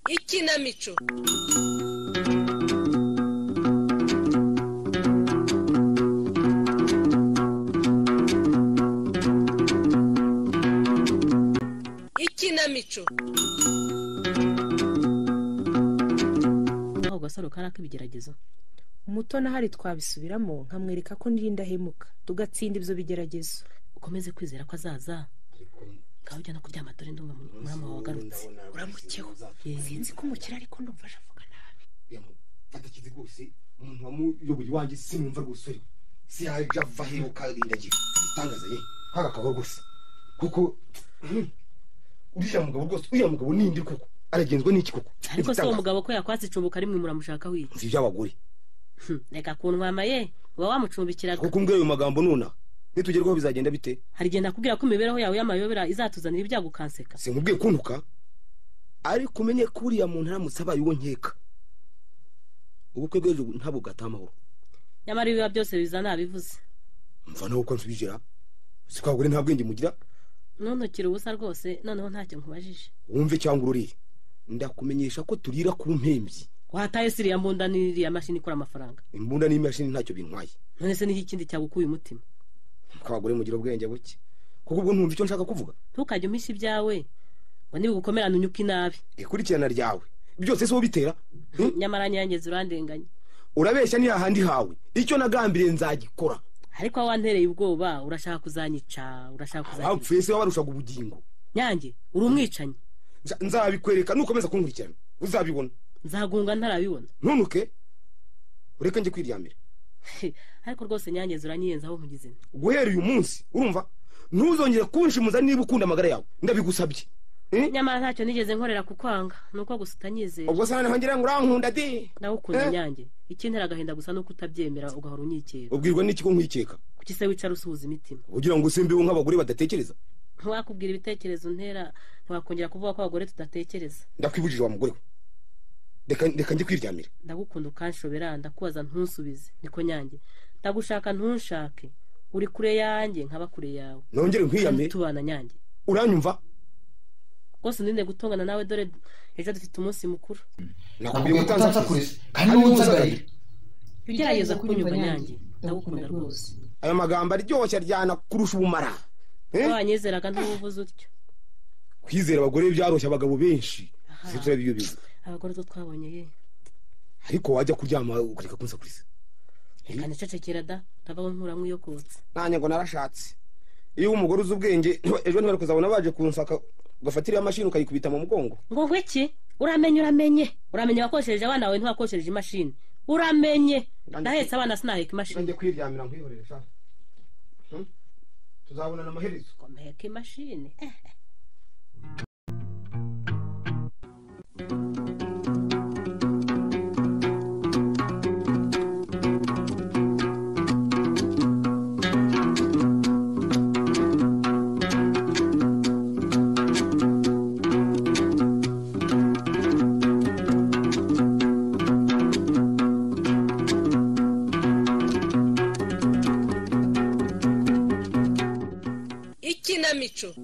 Ikinamico. Ikinamico. Aho gasaro karaka ibigeragezo. Umuto nahari twabisubiramo nkamwereka ko ndirinda hemuka tugatsinda ibyo bigeragezo. Ukomeze kwizera ko azaza. Ngaho ujya no kuryama dore ndumva murama wagarutse. Uramukeho. Sinzi ko umukira ariko ndumfasha avuga nabi. Fata kizi gose umuntu wamuyoboye wanjye sinumva gusore. Si yaje ava hemuka rindagiye. Itangaza ye. Haka kabo gose. Kuko uriya mugabo nindi koko. Aragenzwe n'iki koko. Ariko so umugabo ko yakwatse icumbuka ari mwe muramushaka wiki. Nzi by'abagore. Reka kuntwama ye uba wamucumbikiraga. Kuko mbwe ayo magambo nuna. Nitugerwaho bizagenda bite? Hari genda kubwira ko imibereho yawe y'amayobera izatuzanira ibyago kanseka. Sinkubwiye kuntuka. Ariko umenye ko uriya muntu aramusaba yuwo nkeka. Ubukwe bw'ejo ntabwo gatamahoro. Nyamara ibiba byose bizana bivuze. Mva naho ko nsubijira. Sikagure nta bwenge mugira. Nonokira ubusa rwose noneho ntacyo nkubajije. Wumve cyangwa ururire. Ndakumenyesha ko turira ku mpembyi. Wataye siriya mbunda n'iriya mashini ikora amafaranga. Imbunda n'imashini ntacyo bintwaye. None se n'iki kindi cyagukuye umutima? Kabagore mugira ubwenge buke. Kuko ubwo ntumva icyo nshaka kuvuga. Ntukajye umpisha ibyawe. Ngo niba gukomerana unyuka inabi. Ikurikirana ryawe. Byose se ubitera? Nyamara nyangeze urandenganye. Urabeshya ni hahandi hawe. Icyo nagambire nzagikora. Ariko wantereye ubwoba urashaka kuzanyica, urashaka kuzanyica. Apfuye se wabarushaga ubugingo. Nyange, uri umwicanyi. Nzabikwereka nukomeza kunkurikirana. Uzabibona. Nzagunga ntarabibona. Ntunuke. Ureke nje kwiryamira. Ariko rwose nyangeze uranyiyenzaho nkugize. Guhera uyu munsi, urumva? Ntuzongere kunshimuza niba ukunda amagara yawe. Ndabigusabye. Nyamara ntacyo nigeze nkorera kukwanga, nuko gusa utanyizera. Ubwo sana ntangira ngo urankunda de. Ndagukunda Nyange. Ikintera agahinda gusa nuko utabyemera ugahora unyikeka. Ubwirwa n'iki ko nkwikeka? Kuki se wicara usuhuza imitima? Kugira ngo usimbeho nk'abagore badatekereza. Ntiwakubwira ibitekerezo ntera, ntiwakongera kuvuga ko abagore tudatekereza. Ndakwibujije wa mugore we. Reka nje kwiryamira. Ndagukunda ukanshobera ndakubaza ntunsubize. Niko Nyange. Ndagushaka ntunshake. Uri kure yanjye nkaba kure yawe. Nongere nkwiyame. Tubana Nyange. Uranyumva? Rwose ndinde gutongana nawe dore ejo dufite umunsi mukuru. Nakubwiye gutanza kure. Kandi unsagaye. Ugerageza kunyumva Nyange. Ndagukunda rwose. Ayo magambo aryoshye aryana kurusha ubumara. Wanyizeraga ntuvuze utyo. Kwizera abagore byaroshye abagabo benshi. Sitira biyo bizo. Abagore to twabonye ye. Ariko wajya kuryama ukareka kunsakuriza. Reka nicecekera da, tabaho nkuramwe yokotse. Nanye ngo narashatse. Iyo umugore uzi ubwenge ejo ntibari kuzabona baje kunsaka ugafatira imashini ukayikubita mu mugongo. Ngo ngwiki? Uramenye wakoresheje abana bawe ntiwakoresheje imashini. Uramenye. Ndahetse abana sinaheka imashini. Nje kwiryamira nkwihorere sha. Tuzabonana amaherezo. Komeka imashini. Ikinamico.